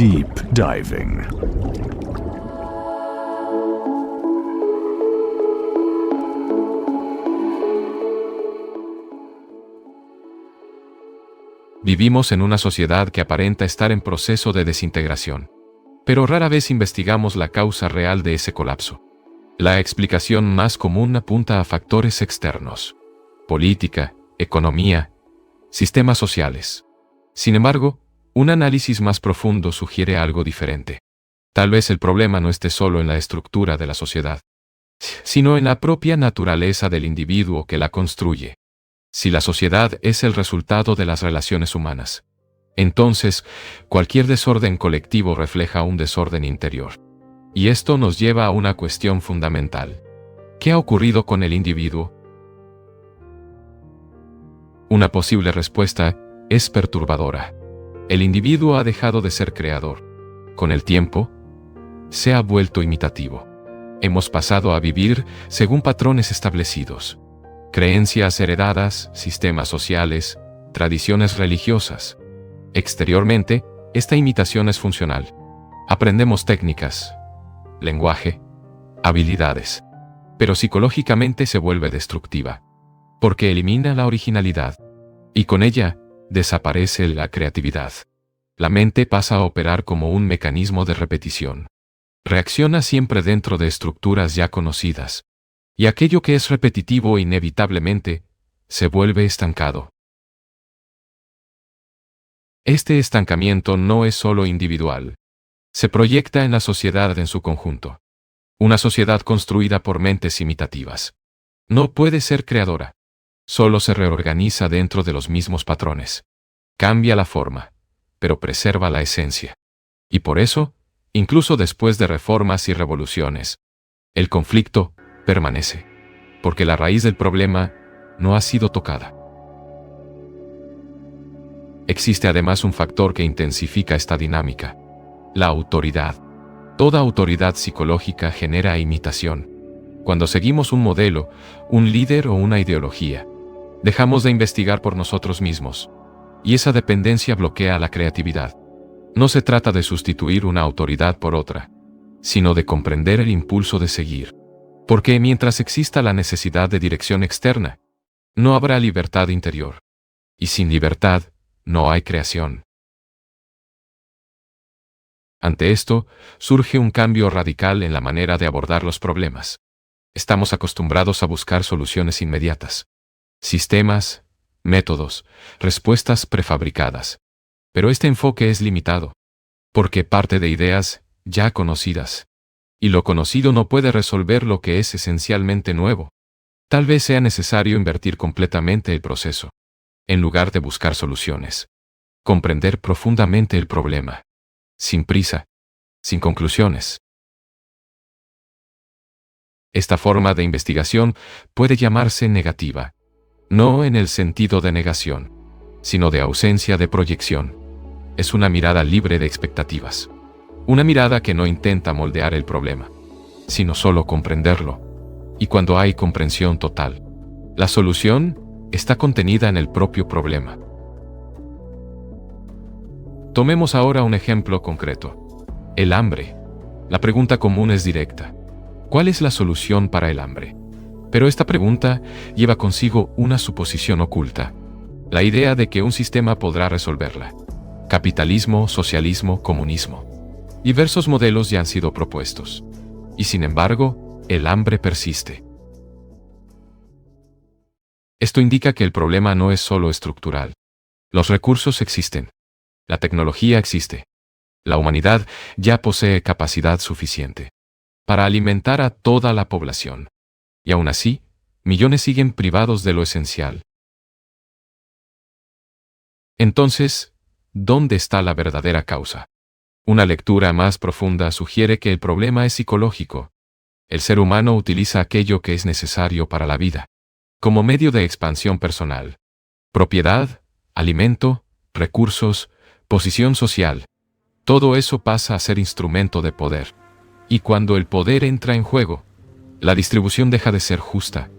Deep Diving. Vivimos en una sociedad que aparenta estar en proceso de desintegración, pero rara vez investigamos la causa real de ese colapso. La explicación más común apunta a factores externos: política, economía, sistemas sociales. Sin embargo, un análisis más profundo sugiere algo diferente. Tal vez el problema no esté solo en la estructura de la sociedad, sino en la propia naturaleza del individuo que la construye. Si la sociedad es el resultado de las relaciones humanas, entonces cualquier desorden colectivo refleja un desorden interior. Y esto nos lleva a una cuestión fundamental. ¿Qué ha ocurrido con el individuo? Una posible respuesta es perturbadora. El individuo ha dejado de ser creador. Con el tiempo, se ha vuelto imitativo. Hemos pasado a vivir según patrones establecidos. Creencias heredadas, sistemas sociales, tradiciones religiosas. Exteriormente, esta imitación es funcional. Aprendemos técnicas, lenguaje, habilidades. Pero psicológicamente se vuelve destructiva, porque elimina la originalidad. Y con ella, desaparece la creatividad. La mente pasa a operar como un mecanismo de repetición. Reacciona siempre dentro de estructuras ya conocidas. Y aquello que es repetitivo inevitablemente se vuelve estancado. Este estancamiento no es solo individual. Se proyecta en la sociedad en su conjunto. Una sociedad construida por mentes imitativas no puede ser creadora. Solo se reorganiza dentro de los mismos patrones. Cambia la forma, pero preserva la esencia. Y por eso, incluso después de reformas y revoluciones, el conflicto permanece, porque la raíz del problema no ha sido tocada. Existe además un factor que intensifica esta dinámica: la autoridad. Toda autoridad psicológica genera imitación. Cuando seguimos un modelo, un líder o una ideología, dejamos de investigar por nosotros mismos, y esa dependencia bloquea la creatividad. No se trata de sustituir una autoridad por otra, sino de comprender el impulso de seguir. Porque mientras exista la necesidad de dirección externa, no habrá libertad interior. Y sin libertad, no hay creación. Ante esto, surge un cambio radical en la manera de abordar los problemas. Estamos acostumbrados a buscar soluciones inmediatas. Sistemas, métodos, respuestas prefabricadas. Pero este enfoque es limitado, porque parte de ideas ya conocidas. Y lo conocido no puede resolver lo que es esencialmente nuevo. Tal vez sea necesario invertir completamente el proceso, en lugar de buscar soluciones. Comprender profundamente el problema, sin prisa, sin conclusiones. Esta forma de investigación puede llamarse negativa, no en el sentido de negación, sino de ausencia de proyección. Es una mirada libre de expectativas. Una mirada que no intenta moldear el problema, sino solo comprenderlo. Y cuando hay comprensión total, la solución está contenida en el propio problema. Tomemos ahora un ejemplo concreto: el hambre. La pregunta común es directa: ¿cuál es la solución para el hambre? Pero esta pregunta lleva consigo una suposición oculta: la idea de que un sistema podrá resolverla. Capitalismo, socialismo, comunismo. Diversos modelos ya han sido propuestos. Y sin embargo, el hambre persiste. Esto indica que el problema no es solo estructural. Los recursos existen. La tecnología existe. La humanidad ya posee capacidad suficiente para alimentar a toda la población. Y aún así, millones siguen privados de lo esencial. Entonces, ¿dónde está la verdadera causa? Una lectura más profunda sugiere que el problema es psicológico. El ser humano utiliza aquello que es necesario para la vida, como medio de expansión personal. Propiedad, alimento, recursos, posición social. Todo eso pasa a ser instrumento de poder. Y cuando el poder entra en juego, la distribución deja de ser justa.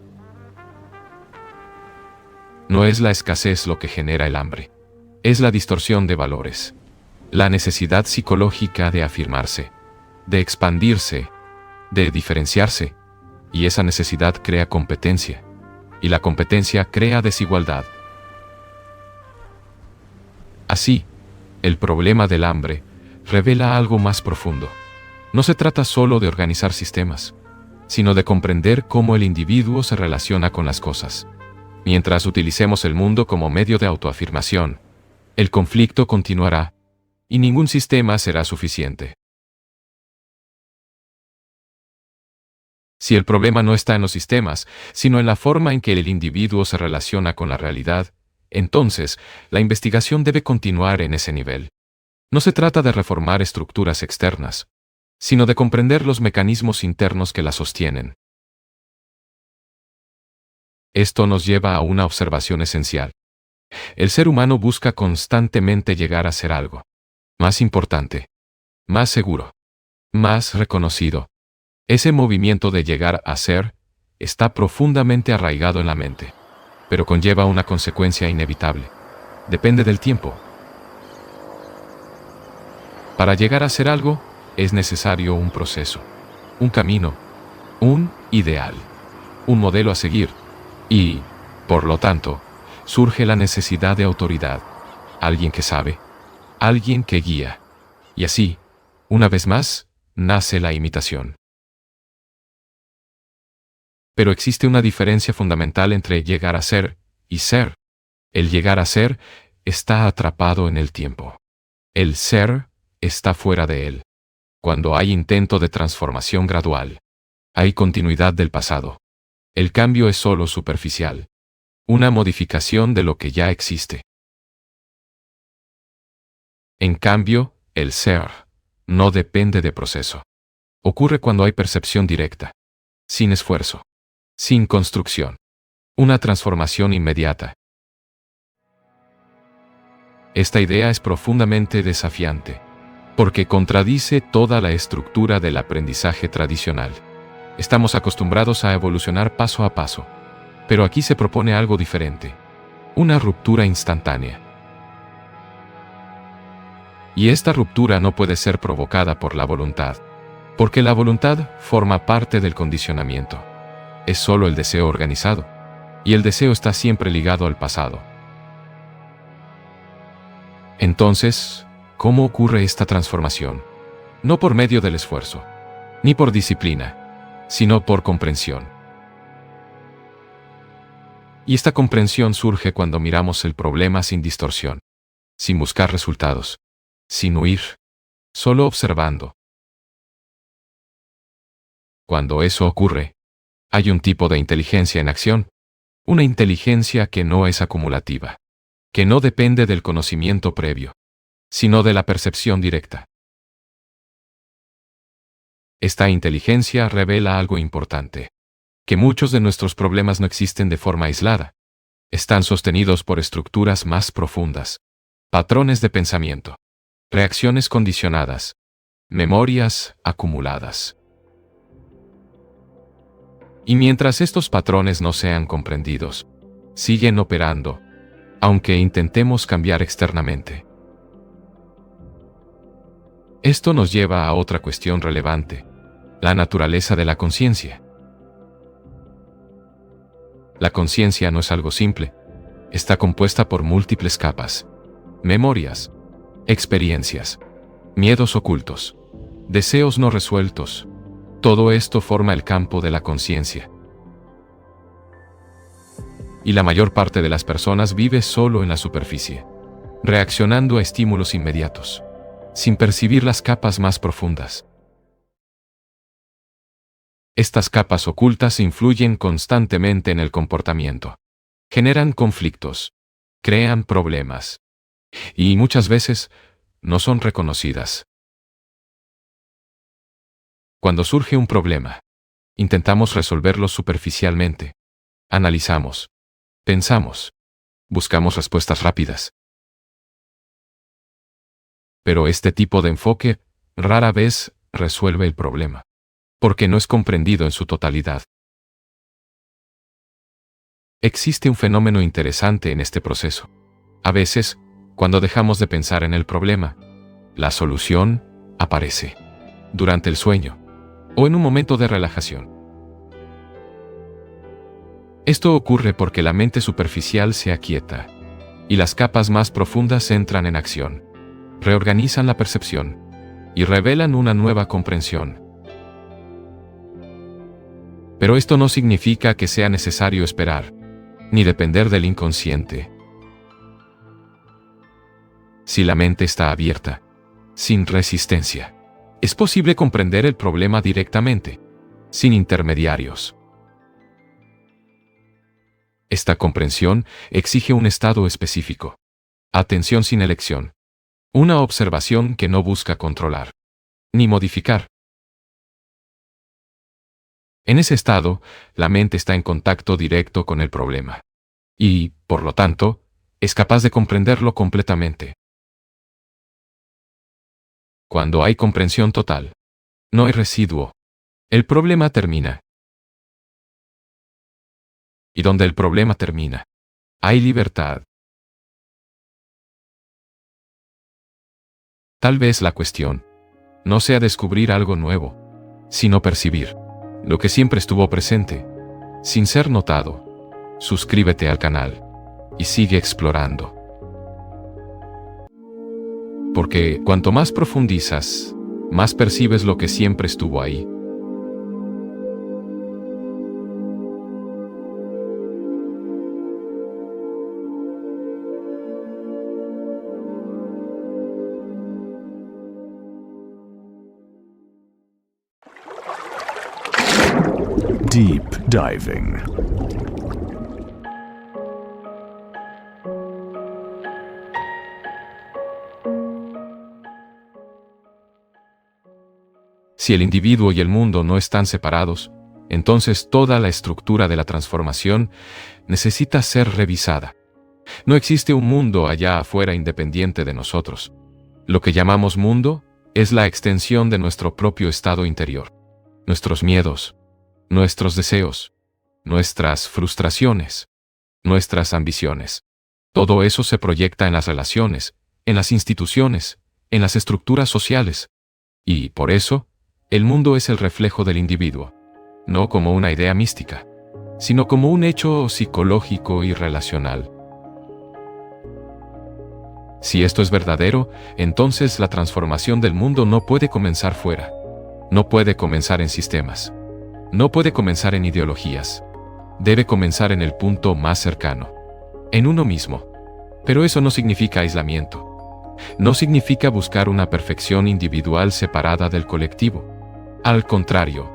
No es la escasez lo que genera el hambre. Es la distorsión de valores. la necesidad psicológica de afirmarse, de expandirse, de diferenciarse, y esa necesidad crea competencia, y la competencia crea desigualdad. Así, el problema del hambre revela algo más profundo. No se trata solo de organizar sistemas, sino de comprender cómo el individuo se relaciona con las cosas. Mientras utilicemos el mundo como medio de autoafirmación, el conflicto continuará, y ningún sistema será suficiente. Si el problema no está en los sistemas, sino en la forma en que el individuo se relaciona con la realidad, entonces la investigación debe continuar en ese nivel. No se trata de reformar estructuras externas, sino de comprender los mecanismos internos que las sostienen. Esto nos lleva a una observación esencial. El ser humano busca constantemente llegar a ser algo más importante, más seguro, más reconocido. Ese movimiento de llegar a ser está profundamente arraigado en la mente, pero conlleva una consecuencia inevitable. Depende del tiempo. Para llegar a ser algo, es necesario un proceso, un camino, un ideal, un modelo a seguir, y, por lo tanto, surge la necesidad de autoridad, alguien que sabe, alguien que guía. Y así, una vez más, nace la imitación. Pero existe una diferencia fundamental entre llegar a ser y ser. El llegar a ser está atrapado en el tiempo. El ser está fuera de él. Cuando hay intento de transformación gradual, hay continuidad del pasado. El cambio es solo superficial. Una modificación de lo que ya existe. En cambio, el ser no depende de proceso. Ocurre cuando hay percepción directa, sin esfuerzo, sin construcción. Una transformación inmediata. Esta idea es profundamente desafiante, porque contradice toda la estructura del aprendizaje tradicional. Estamos acostumbrados a evolucionar paso a paso, pero aquí se propone algo diferente, una ruptura instantánea. Y esta ruptura no puede ser provocada por la voluntad, porque la voluntad forma parte del condicionamiento. Es solo el deseo organizado, y el deseo está siempre ligado al pasado. Entonces, ¿cómo ocurre esta transformación? No por medio del esfuerzo, ni por disciplina, sino por comprensión. Y esta comprensión surge cuando miramos el problema sin distorsión, sin buscar resultados, sin huir, solo observando. Cuando eso ocurre, hay un tipo de inteligencia en acción, una inteligencia que no es acumulativa, que no depende del conocimiento previo, sino de la percepción directa. Esta inteligencia revela algo importante, que muchos de nuestros problemas no existen de forma aislada, están sostenidos por estructuras más profundas, patrones de pensamiento, reacciones condicionadas, memorias acumuladas. Y mientras estos patrones no sean comprendidos, siguen operando, aunque intentemos cambiar externamente. Esto nos lleva a otra cuestión relevante, la naturaleza de la conciencia. La conciencia no es algo simple, está compuesta por múltiples capas, memorias, experiencias, miedos ocultos, deseos no resueltos. Todo esto forma el campo de la conciencia. Y la mayor parte de las personas vive solo en la superficie, reaccionando a estímulos inmediatos, sin percibir las capas más profundas. Estas capas ocultas influyen constantemente en el comportamiento, generan conflictos, crean problemas, y muchas veces no son reconocidas. Cuando surge un problema, intentamos resolverlo superficialmente. Analizamos, pensamos, buscamos respuestas rápidas. Pero este tipo de enfoque rara vez resuelve el problema, porque no es comprendido en su totalidad. Existe un fenómeno interesante en este proceso. A veces, cuando dejamos de pensar en el problema, La solución aparece durante el sueño o en un momento de relajación. Esto ocurre porque la mente superficial se aquieta y las capas más profundas entran en acción, reorganizan la percepción y revelan una nueva comprensión. Pero esto no significa que sea necesario esperar, ni depender del inconsciente. Si la mente está abierta, sin resistencia, es posible comprender el problema directamente, sin intermediarios. Esta comprensión exige un estado específico, atención sin elección, una observación que no busca controlar, ni modificar. En ese estado, la mente está en contacto directo con el problema, y, por lo tanto, es capaz de comprenderlo completamente. Cuando hay comprensión total, no hay residuo. El problema termina. Y donde el problema termina, hay libertad. Tal vez la cuestión no sea descubrir algo nuevo, sino percibir lo que siempre estuvo presente, sin ser notado. Suscríbete al canal y sigue explorando. Porque cuanto más profundizas, más percibes lo que siempre estuvo ahí. Deep diving. Si el individuo y el mundo no están separados, entonces toda la estructura de la transformación necesita ser revisada. No existe un mundo allá afuera independiente de nosotros. Lo que llamamos mundo es la extensión de nuestro propio estado interior. Nuestros miedos, nuestros deseos, nuestras frustraciones, nuestras ambiciones. Todo eso se proyecta en las relaciones, en las instituciones, en las estructuras sociales. Y, por eso, el mundo es el reflejo del individuo, no como una idea mística, sino como un hecho psicológico y relacional. Si esto es verdadero, entonces la transformación del mundo no puede comenzar fuera, no puede comenzar en sistemas, no puede comenzar en ideologías, debe comenzar en el punto más cercano, en uno mismo. Pero eso no significa aislamiento, no significa buscar una perfección individual separada del colectivo. Al contrario,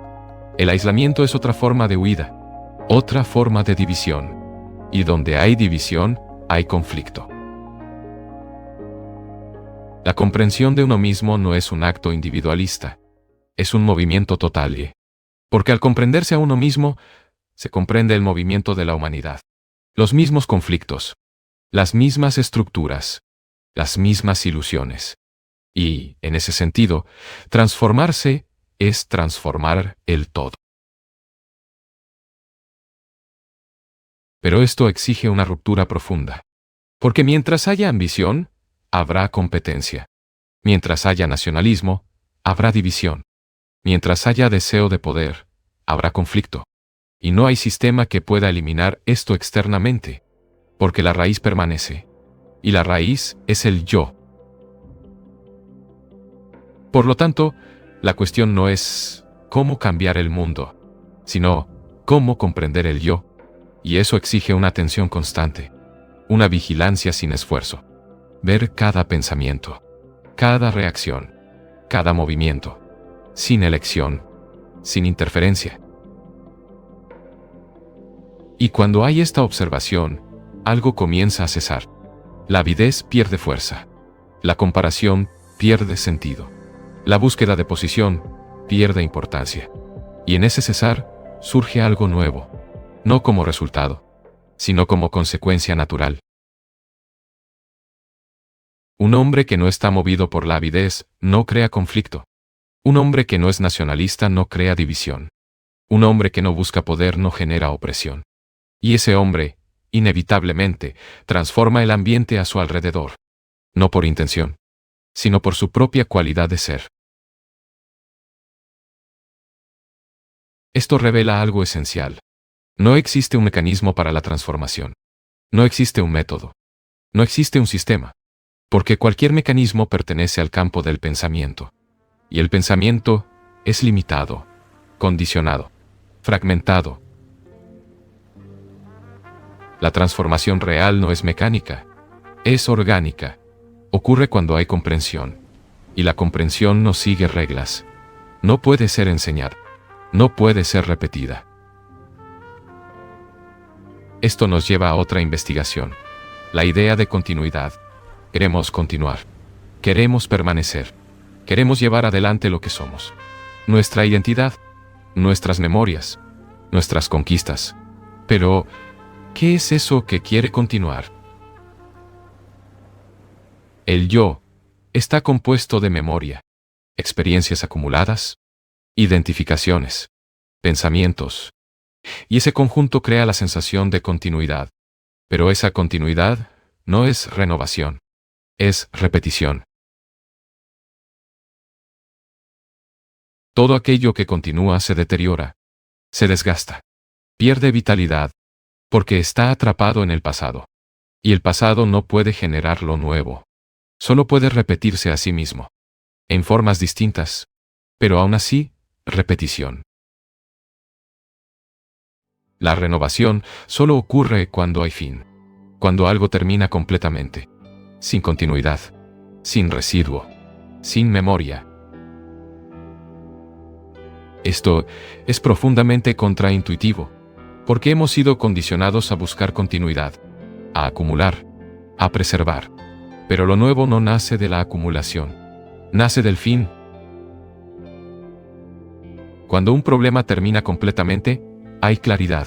el aislamiento es otra forma de huida, otra forma de división. Y donde hay división, hay conflicto. La comprensión de uno mismo no es un acto individualista, es un movimiento total. Porque al comprenderse a uno mismo, se comprende el movimiento de la humanidad. Los mismos conflictos, las mismas estructuras, las mismas ilusiones. Y, en ese sentido, transformarse es transformar el todo. Pero esto exige una ruptura profunda. Porque mientras haya ambición, habrá competencia. Mientras haya nacionalismo, habrá división. Mientras haya deseo de poder, habrá conflicto. Y no hay sistema que pueda eliminar esto externamente, porque la raíz permanece. Y la raíz es el yo. Por lo tanto, la cuestión no es cómo cambiar el mundo, sino cómo comprender el yo. Y eso exige una atención constante, una vigilancia sin esfuerzo. Ver cada pensamiento, cada reacción, cada movimiento, sin elección, sin interferencia. Y cuando hay esta observación, algo comienza a cesar. La avidez pierde fuerza. La comparación pierde sentido. La búsqueda de posición pierde importancia. Y en ese cesar surge algo nuevo, no como resultado, sino como consecuencia natural. Un hombre que no está movido por la avidez no crea conflicto. Un hombre que no es nacionalista no crea división. Un hombre que no busca poder no genera opresión. Y ese hombre, inevitablemente, transforma el ambiente a su alrededor. No por intención, sino por su propia cualidad de ser. Esto revela algo esencial. No existe un mecanismo para la transformación. No existe un método. No existe un sistema. Porque cualquier mecanismo pertenece al campo del pensamiento. Y el pensamiento es limitado, condicionado, fragmentado. La transformación real no es mecánica, es orgánica. Ocurre cuando hay comprensión. Y la comprensión no sigue reglas. No puede ser enseñada. No puede ser repetida. Esto nos lleva a otra investigación. La idea de continuidad. Queremos continuar. Queremos permanecer. Queremos llevar adelante lo que somos. Nuestra identidad, nuestras memorias, nuestras conquistas. Pero, ¿qué es eso que quiere continuar? El yo está compuesto de memoria, experiencias acumuladas, identificaciones, pensamientos. Y ese conjunto crea la sensación de continuidad. Pero esa continuidad no es renovación, es repetición. Todo aquello que continúa se deteriora, se desgasta, pierde vitalidad, porque está atrapado en el pasado. Y el pasado no puede generar lo nuevo. Solo puede repetirse a sí mismo, en formas distintas, pero aún así, repetición. La renovación solo ocurre cuando hay fin, cuando algo termina completamente, sin continuidad, sin residuo, sin memoria. Esto es profundamente contraintuitivo, porque hemos sido condicionados a buscar continuidad, a acumular, a preservar. Pero lo nuevo no nace de la acumulación, nace del fin. Cuando un problema termina completamente, hay claridad.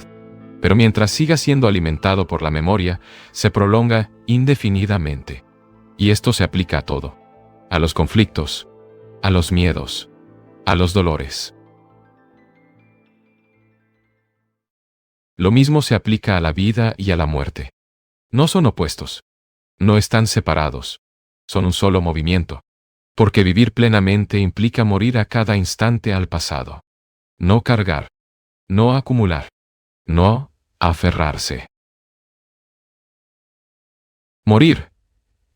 Pero mientras siga siendo alimentado por la memoria, se prolonga indefinidamente. Y esto se aplica a todo. A los conflictos, a los miedos, a los dolores. Lo mismo se aplica a la vida y a la muerte. No son opuestos. No están separados. Son un solo movimiento. Porque vivir plenamente implica morir a cada instante al pasado. No cargar. No acumular. No aferrarse. Morir,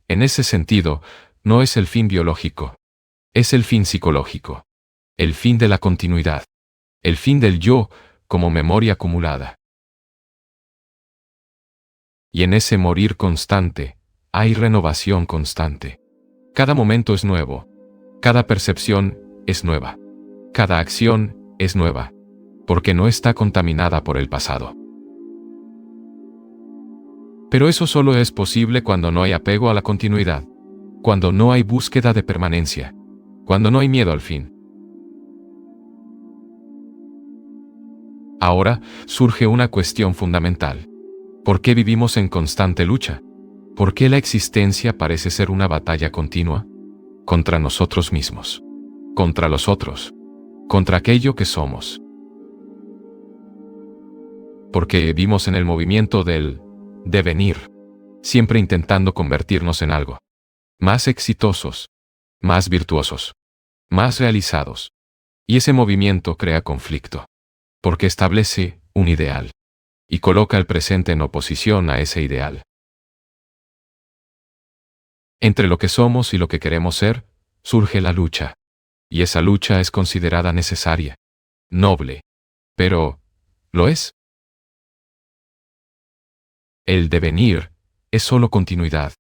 en ese sentido, no es el fin biológico. Es el fin psicológico. El fin de la continuidad. El fin del yo como memoria acumulada. Y en ese morir constante, hay renovación constante. Cada momento es nuevo. Cada percepción es nueva. Cada acción es nueva. Porque no está contaminada por el pasado. Pero eso solo es posible cuando no hay apego a la continuidad. Cuando no hay búsqueda de permanencia. Cuando no hay miedo al fin. Ahora surge una cuestión fundamental. ¿Por qué vivimos en constante lucha? ¿Por qué la existencia parece ser una batalla continua? Contra nosotros mismos. Contra los otros. Contra aquello que somos. Porque vivimos en el movimiento del devenir, siempre intentando convertirnos en algo. Más exitosos. Más virtuosos. Más realizados. Y ese movimiento crea conflicto. Porque establece un ideal. Y coloca el presente en oposición a ese ideal. Entre lo que somos y lo que queremos ser, surge la lucha. Y esa lucha es considerada necesaria. Noble. Pero, ¿lo es? El devenir es solo continuidad.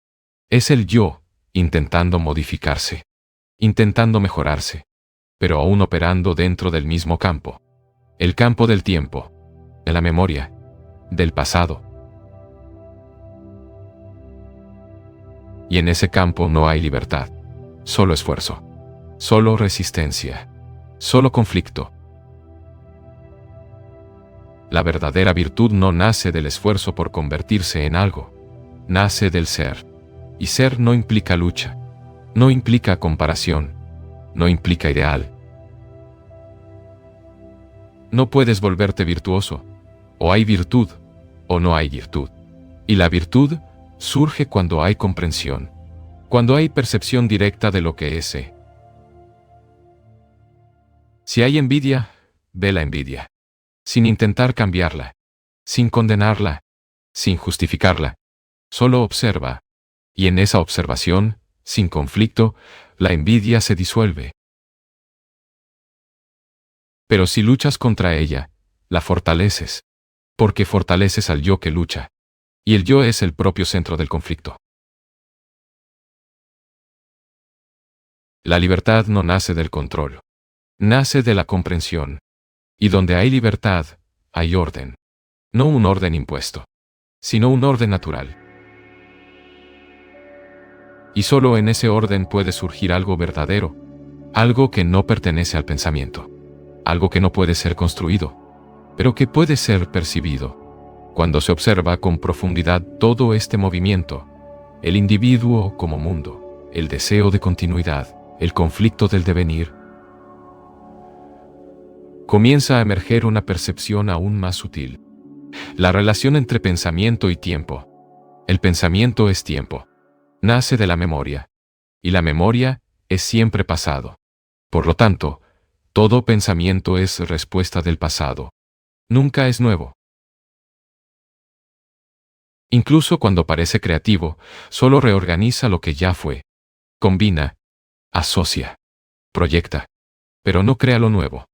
Es el yo, intentando modificarse. Intentando mejorarse. Pero aún operando dentro del mismo campo. El campo del tiempo. De la memoria. Del pasado. Y en ese campo no hay libertad. Solo esfuerzo. Solo resistencia. Solo conflicto. La verdadera virtud no nace del esfuerzo por convertirse en algo. Nace del ser. Y ser no implica lucha. No implica comparación. No implica ideal. No puedes volverte virtuoso. O hay virtud, o no hay virtud. Y la virtud surge cuando hay comprensión. Cuando hay percepción directa de lo que es. Si hay envidia, ve la envidia, sin intentar cambiarla, sin condenarla, sin justificarla. Solo observa, y en esa observación, sin conflicto, la envidia se disuelve. Pero si luchas contra ella, la fortaleces, porque fortaleces al yo que lucha, y el yo es el propio centro del conflicto. La libertad no nace del control, nace de la comprensión, y donde hay libertad, hay orden. No un orden impuesto, sino un orden natural. Y solo en ese orden puede surgir algo verdadero, algo que no pertenece al pensamiento, algo que no puede ser construido, pero que puede ser percibido. Cuando se observa con profundidad todo este movimiento, el individuo como mundo, el deseo de continuidad, el conflicto del devenir, comienza a emerger una percepción aún más sutil. La relación entre pensamiento y tiempo. El pensamiento es tiempo. Nace de la memoria. Y la memoria es siempre pasado. Por lo tanto, todo pensamiento es respuesta del pasado. Nunca es nuevo. Incluso cuando parece creativo, solo reorganiza lo que ya fue. Combina, asocia, proyecta, pero no crea lo nuevo.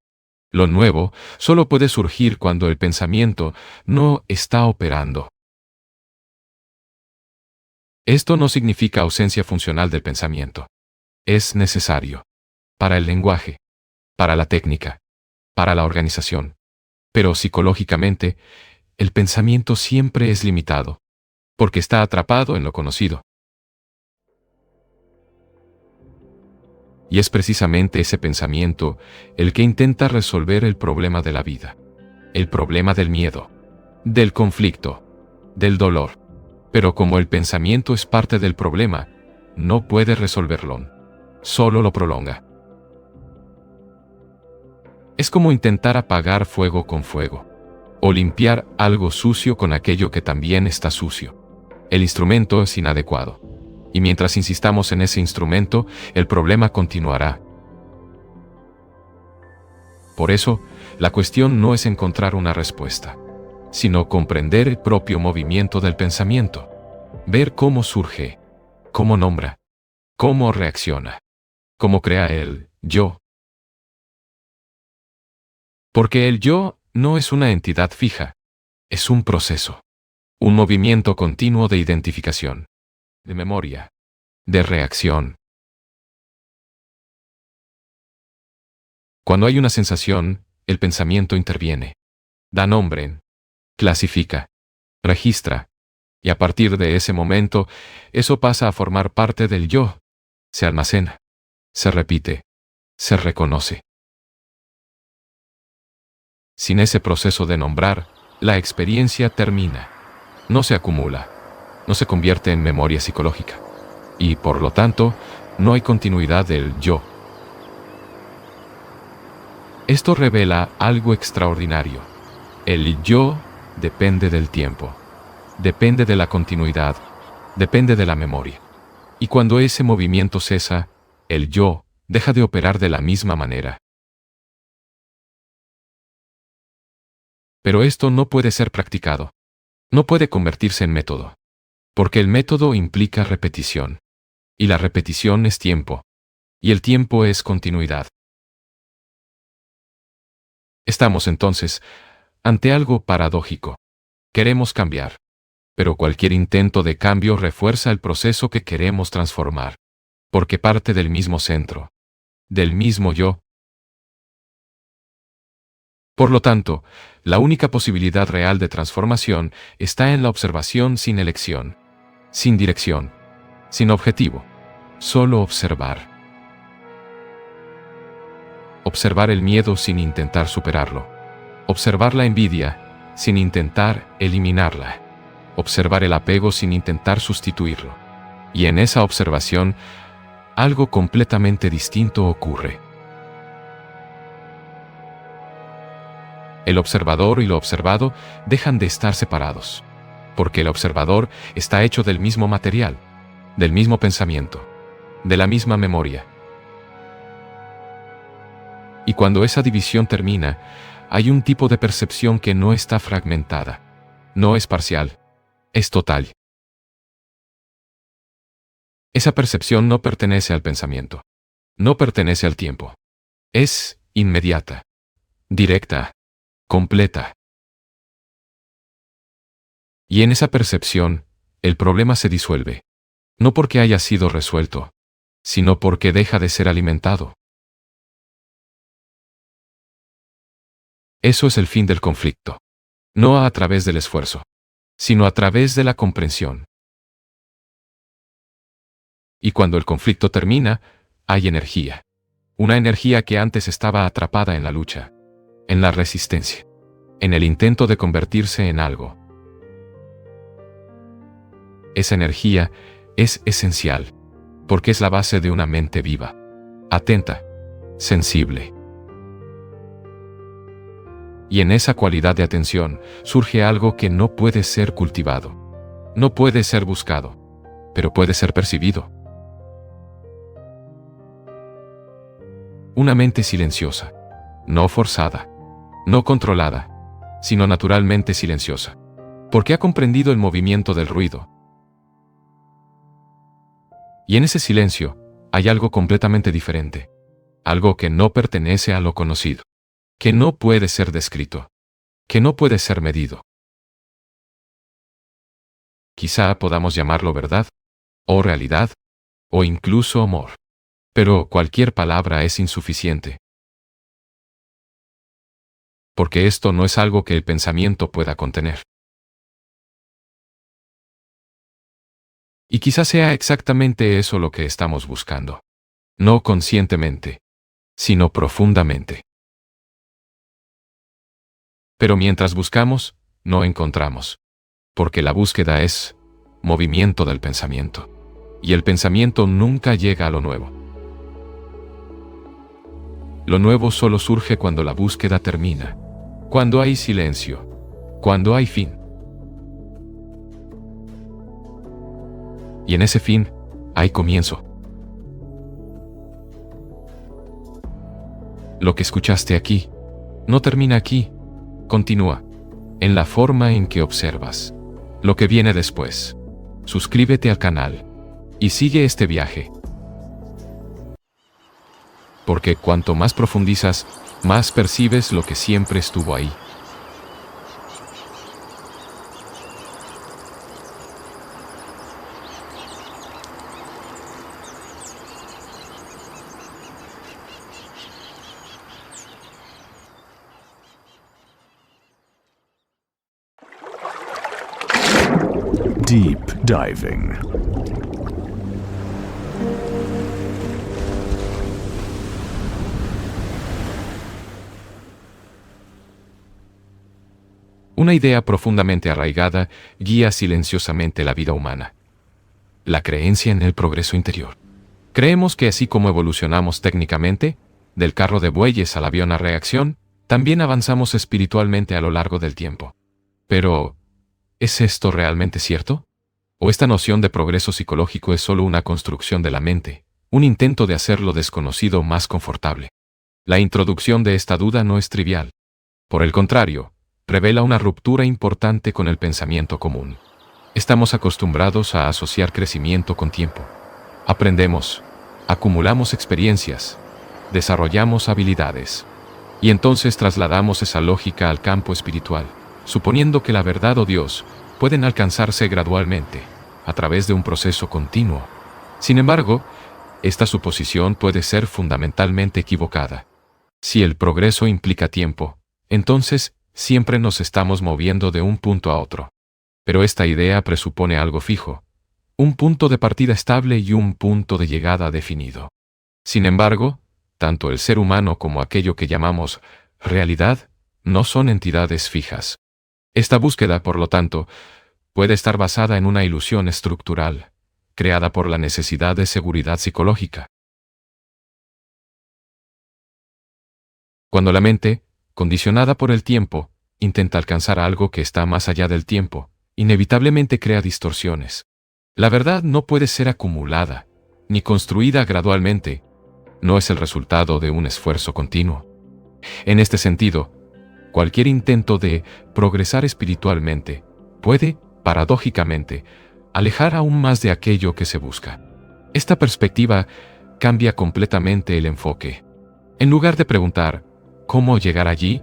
Lo nuevo solo puede surgir cuando el pensamiento no está operando. Esto no significa ausencia funcional del pensamiento. Es necesario. Para el lenguaje, para la técnica, para la organización. Pero psicológicamente, el pensamiento siempre es limitado, porque está atrapado en lo conocido. Y es precisamente ese pensamiento el que intenta resolver el problema de la vida, el problema del miedo, del conflicto, del dolor. Pero como el pensamiento es parte del problema, no puede resolverlo, solo lo prolonga. Es como intentar apagar fuego con fuego, o limpiar algo sucio con aquello que también está sucio. El instrumento es inadecuado. Y mientras insistamos en ese instrumento, el problema continuará. Por eso, la cuestión no es encontrar una respuesta, sino comprender el propio movimiento del pensamiento, ver cómo surge, cómo nombra, cómo reacciona, cómo crea el yo. Porque el yo no es una entidad fija, es un proceso, un movimiento continuo de identificación, de memoria, de reacción. Cuando hay una sensación, el pensamiento interviene, da nombre, clasifica, registra, y a partir de ese momento, eso pasa a formar parte del yo, se almacena, se repite, se reconoce. Sin ese proceso de nombrar, la experiencia termina, no se acumula, no se convierte en memoria psicológica. Y, por lo tanto, no hay continuidad del yo. Esto revela algo extraordinario. El yo depende del tiempo, depende de la continuidad, depende de la memoria. Y cuando ese movimiento cesa, el yo deja de operar de la misma manera. Pero esto no puede ser practicado. No puede convertirse en método. Porque el método implica repetición. Y la repetición es tiempo. Y el tiempo es continuidad. Estamos entonces ante algo paradójico. Queremos cambiar. Pero cualquier intento de cambio refuerza el proceso que queremos transformar. Porque parte del mismo centro. Del mismo yo. Por lo tanto, la única posibilidad real de transformación está en la observación sin elección, sin dirección, sin objetivo, solo observar. Observar el miedo sin intentar superarlo. Observar la envidia sin intentar eliminarla. Observar el apego sin intentar sustituirlo. Y en esa observación, algo completamente distinto ocurre. El observador y lo observado dejan de estar separados, porque el observador está hecho del mismo material, del mismo pensamiento, de la misma memoria. Y cuando esa división termina, hay un tipo de percepción que no está fragmentada, no es parcial, es total. Esa percepción no pertenece al pensamiento, no pertenece al tiempo. Es inmediata, directa, completa. Y en esa percepción, el problema se disuelve, no porque haya sido resuelto, sino porque deja de ser alimentado. Eso es el fin del conflicto, no a través del esfuerzo, sino a través de la comprensión. Y cuando el conflicto termina, hay energía. Una energía que antes estaba atrapada en la lucha, en la resistencia, en el intento de convertirse en algo. Esa energía es esencial, porque es la base de una mente viva, atenta, sensible. Y en esa cualidad de atención surge algo que no puede ser cultivado, no puede ser buscado, pero puede ser percibido. Una mente silenciosa, no forzada, no controlada, sino naturalmente silenciosa, porque ha comprendido el movimiento del ruido. Y en ese silencio hay algo completamente diferente, algo que no pertenece a lo conocido, que no puede ser descrito, que no puede ser medido. Quizá podamos llamarlo verdad, o realidad, o incluso amor. Pero cualquier palabra es insuficiente. Porque esto no es algo que el pensamiento pueda contener. Y quizá sea exactamente eso lo que estamos buscando. No conscientemente, sino profundamente. Pero mientras buscamos, no encontramos. Porque la búsqueda es movimiento del pensamiento. Y el pensamiento nunca llega a lo nuevo. Lo nuevo solo surge cuando la búsqueda termina, cuando hay silencio, cuando hay fin. Y en ese fin, hay comienzo. Lo que escuchaste aquí, no termina aquí, continúa, en la forma en que observas lo que viene después. Suscríbete al canal y sigue este viaje. Porque cuanto más profundizas, más percibes lo que siempre estuvo ahí. Deep diving. Una idea profundamente arraigada guía silenciosamente la vida humana. La creencia en el progreso interior. Creemos que así como evolucionamos técnicamente, del carro de bueyes al avión a reacción, también avanzamos espiritualmente a lo largo del tiempo. Pero, ¿es esto realmente cierto? ¿O esta noción de progreso psicológico es solo una construcción de la mente, un intento de hacer lo desconocido más confortable? La introducción de esta duda no es trivial. Por el contrario, revela una ruptura importante con el pensamiento común. Estamos acostumbrados a asociar crecimiento con tiempo. Aprendemos, acumulamos experiencias, desarrollamos habilidades, y entonces trasladamos esa lógica al campo espiritual, suponiendo que la verdad o Dios pueden alcanzarse gradualmente, a través de un proceso continuo. Sin embargo, esta suposición puede ser fundamentalmente equivocada. Si el progreso implica tiempo, entonces siempre nos estamos moviendo de un punto a otro. Pero esta idea presupone algo fijo, un punto de partida estable y un punto de llegada definido. Sin embargo, tanto el ser humano como aquello que llamamos realidad no son entidades fijas. Esta búsqueda, por lo tanto, puede estar basada en una ilusión estructural, creada por la necesidad de seguridad psicológica. Cuando la mente, condicionada por el tiempo, intenta alcanzar algo que está más allá del tiempo, inevitablemente crea distorsiones. La verdad no puede ser acumulada, ni construida gradualmente. No es el resultado de un esfuerzo continuo. En este sentido, cualquier intento de progresar espiritualmente puede, paradójicamente, alejar aún más de aquello que se busca. Esta perspectiva cambia completamente el enfoque. En lugar de preguntar, ¿cómo llegar allí?,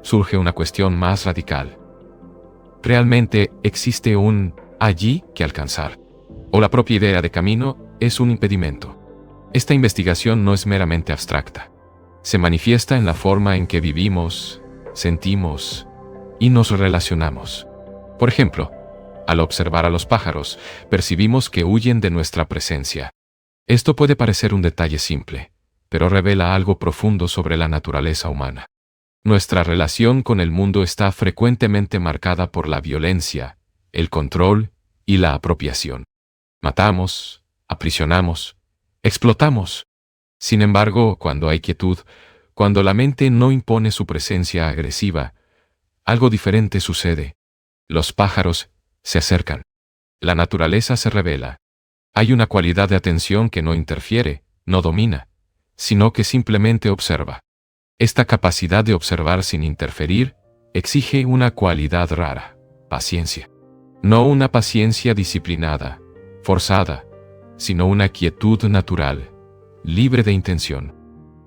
surge una cuestión más radical. ¿Realmente existe un allí que alcanzar? ¿O la propia idea de camino es un impedimento? Esta investigación no es meramente abstracta. Se manifiesta en la forma en que vivimos, sentimos y nos relacionamos. Por ejemplo, al observar a los pájaros, percibimos que huyen de nuestra presencia. Esto puede parecer un detalle simple, pero revela algo profundo sobre la naturaleza humana. Nuestra relación con el mundo está frecuentemente marcada por la violencia, el control y la apropiación. Matamos, aprisionamos, explotamos. Sin embargo, cuando hay quietud, cuando la mente no impone su presencia agresiva, algo diferente sucede. Los pájaros se acercan. La naturaleza se revela. Hay una cualidad de atención que no interfiere, no domina, sino que simplemente observa. Esta capacidad de observar sin interferir exige una cualidad rara: paciencia. No una paciencia disciplinada, forzada, sino una quietud natural, libre de intención.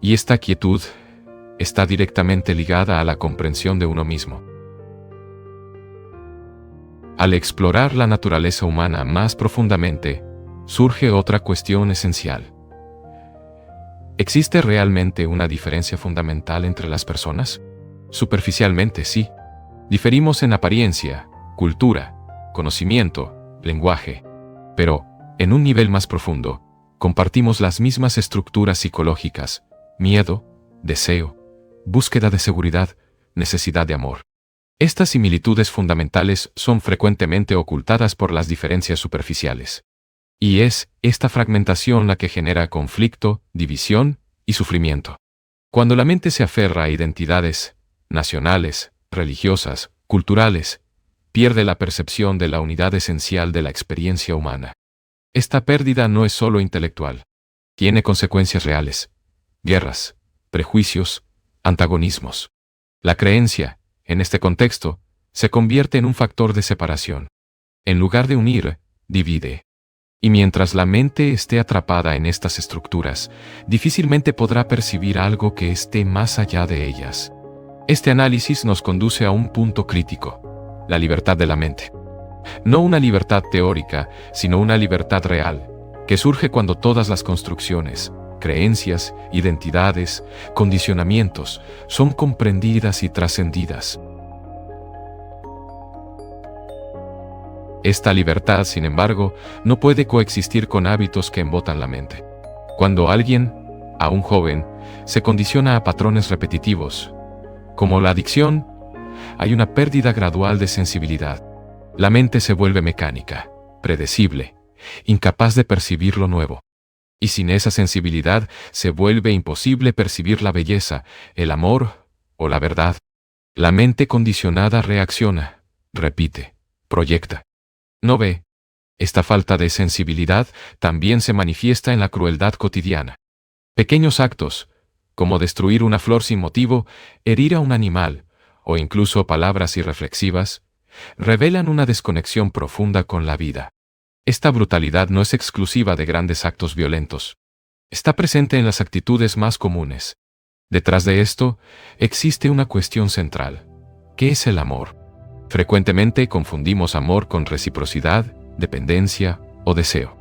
Y esta quietud está directamente ligada a la comprensión de uno mismo. Al explorar la naturaleza humana más profundamente, surge otra cuestión esencial. ¿Existe realmente una diferencia fundamental entre las personas? Superficialmente, sí. Diferimos en apariencia, cultura, conocimiento, lenguaje. Pero, en un nivel más profundo, compartimos las mismas estructuras psicológicas: miedo, deseo, búsqueda de seguridad, necesidad de amor. Estas similitudes fundamentales son frecuentemente ocultadas por las diferencias superficiales. Y es esta fragmentación la que genera conflicto, división y sufrimiento. Cuando la mente se aferra a identidades nacionales, religiosas, culturales, pierde la percepción de la unidad esencial de la experiencia humana. Esta pérdida no es solo intelectual. Tiene consecuencias reales: guerras, prejuicios, antagonismos. La creencia, en este contexto, se convierte en un factor de separación. En lugar de unir, divide. Y mientras la mente esté atrapada en estas estructuras, difícilmente podrá percibir algo que esté más allá de ellas. Este análisis nos conduce a un punto crítico: la libertad de la mente. No una libertad teórica, sino una libertad real, que surge cuando todas las construcciones, creencias, identidades, condicionamientos son comprendidas y trascendidas. Esta libertad, sin embargo, no puede coexistir con hábitos que embotan la mente. Cuando alguien, aún joven, se condiciona a patrones repetitivos, como la adicción, hay una pérdida gradual de sensibilidad. La mente se vuelve mecánica, predecible, incapaz de percibir lo nuevo. Y sin esa sensibilidad se vuelve imposible percibir la belleza, el amor o la verdad. La mente condicionada reacciona, repite, proyecta. No ve. Esta falta de sensibilidad también se manifiesta en la crueldad cotidiana. Pequeños actos, como destruir una flor sin motivo, herir a un animal, o incluso palabras irreflexivas, revelan una desconexión profunda con la vida. Esta brutalidad no es exclusiva de grandes actos violentos. Está presente en las actitudes más comunes. Detrás de esto, existe una cuestión central: ¿qué es el amor? Frecuentemente confundimos amor con reciprocidad, dependencia o deseo.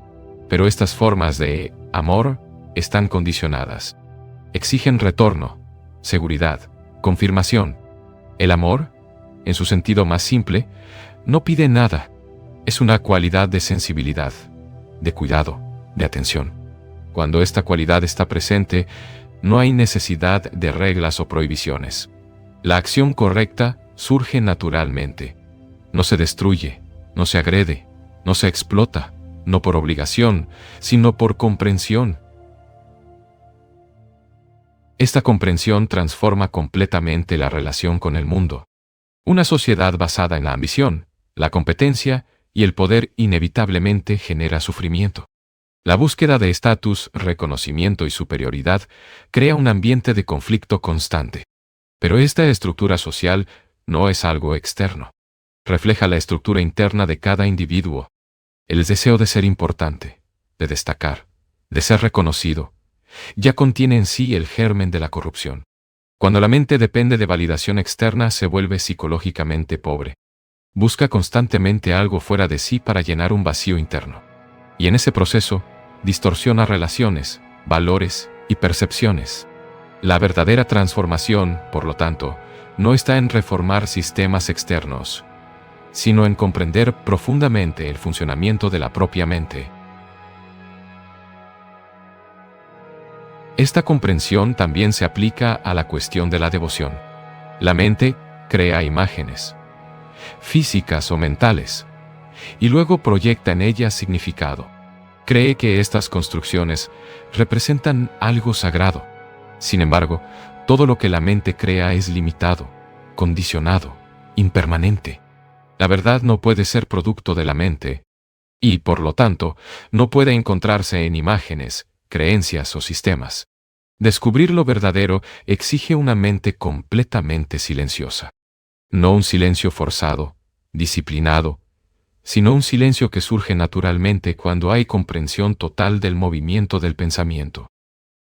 Pero estas formas de amor están condicionadas. Exigen retorno, seguridad, confirmación. El amor, en su sentido más simple, no pide nada. Es una cualidad de sensibilidad, de cuidado, de atención. Cuando esta cualidad está presente, no hay necesidad de reglas o prohibiciones. La acción correcta surge naturalmente. No se destruye, no se agrede, no se explota, no por obligación, sino por comprensión. Esta comprensión transforma completamente la relación con el mundo. Una sociedad basada en la ambición, la competencia y el poder inevitablemente genera sufrimiento. La búsqueda de estatus, reconocimiento y superioridad crea un ambiente de conflicto constante. Pero esta estructura social no es algo externo. Refleja la estructura interna de cada individuo. El deseo de ser importante, de destacar, de ser reconocido, ya contiene en sí el germen de la corrupción. Cuando la mente depende de validación externa, se vuelve psicológicamente pobre. Busca constantemente algo fuera de sí para llenar un vacío interno. Y en ese proceso, distorsiona relaciones, valores y percepciones. La verdadera transformación, por lo tanto, no está en reformar sistemas externos, sino en comprender profundamente el funcionamiento de la propia mente. Esta comprensión también se aplica a la cuestión de la devoción. La mente crea imágenes, físicas o mentales, y luego proyecta en ellas significado. Cree que estas construcciones representan algo sagrado. Sin embargo, todo lo que la mente crea es limitado, condicionado, impermanente. La verdad no puede ser producto de la mente, y, por lo tanto, no puede encontrarse en imágenes, creencias o sistemas. Descubrir lo verdadero exige una mente completamente silenciosa. No un silencio forzado, disciplinado, sino un silencio que surge naturalmente cuando hay comprensión total del movimiento del pensamiento.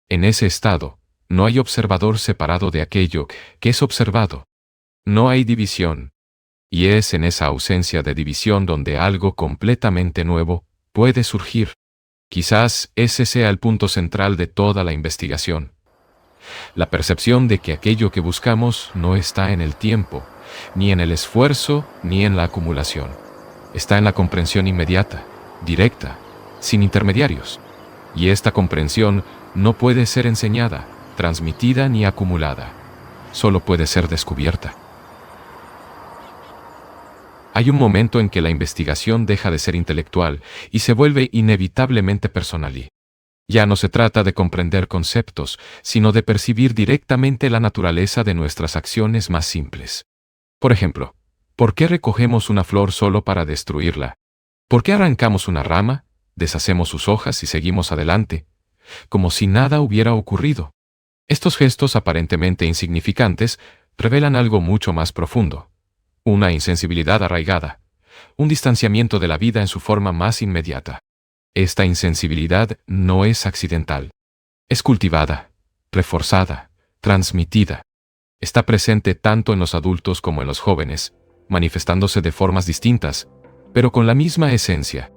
En ese estado, no hay observador separado de aquello que es observado. No hay división. Y es en esa ausencia de división donde algo completamente nuevo puede surgir. Quizás ese sea el punto central de toda la investigación. La percepción de que aquello que buscamos no está en el tiempo, ni en el esfuerzo, ni en la acumulación. Está en la comprensión inmediata, directa, sin intermediarios. Y esta comprensión no puede ser enseñada, transmitida ni acumulada. Solo puede ser descubierta. Hay un momento en que la investigación deja de ser intelectual y se vuelve inevitablemente personal. Ya no se trata de comprender conceptos, sino de percibir directamente la naturaleza de nuestras acciones más simples. Por ejemplo, ¿por qué recogemos una flor solo para destruirla? ¿Por qué arrancamos una rama, deshacemos sus hojas y seguimos adelante, como si nada hubiera ocurrido? Estos gestos aparentemente insignificantes revelan algo mucho más profundo. Una insensibilidad arraigada, un distanciamiento de la vida en su forma más inmediata. Esta insensibilidad no es accidental. Es cultivada, reforzada, transmitida. Está presente tanto en los adultos como en los jóvenes, manifestándose de formas distintas, pero con la misma esencia.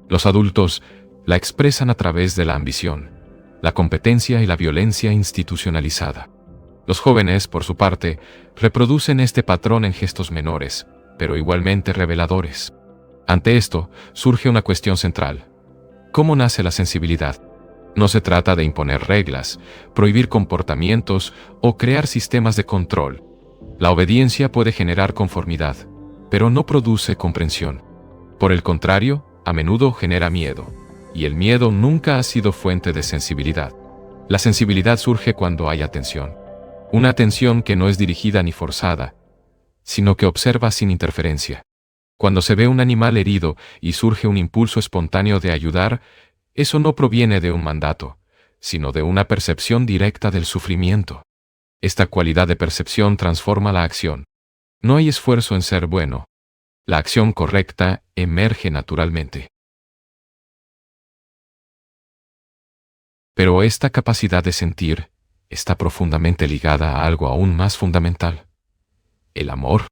Los adultos la expresan a través de la ambición, la competencia y la violencia institucionalizada. Los jóvenes, por su parte, reproducen este patrón en gestos menores, pero igualmente reveladores. Ante esto, surge una cuestión central. ¿Cómo nace la sensibilidad? No se trata de imponer reglas, prohibir comportamientos o crear sistemas de control. La obediencia puede generar conformidad, pero no produce comprensión. Por el contrario, a menudo genera miedo, y el miedo nunca ha sido fuente de sensibilidad. La sensibilidad surge cuando hay atención. Una atención que no es dirigida ni forzada, sino que observa sin interferencia. Cuando se ve un animal herido y surge un impulso espontáneo de ayudar, eso no proviene de un mandato, sino de una percepción directa del sufrimiento. Esta cualidad de percepción transforma la acción. No hay esfuerzo en ser bueno. La acción correcta emerge naturalmente. Pero esta capacidad de sentir está profundamente ligada a algo aún más fundamental. El amor.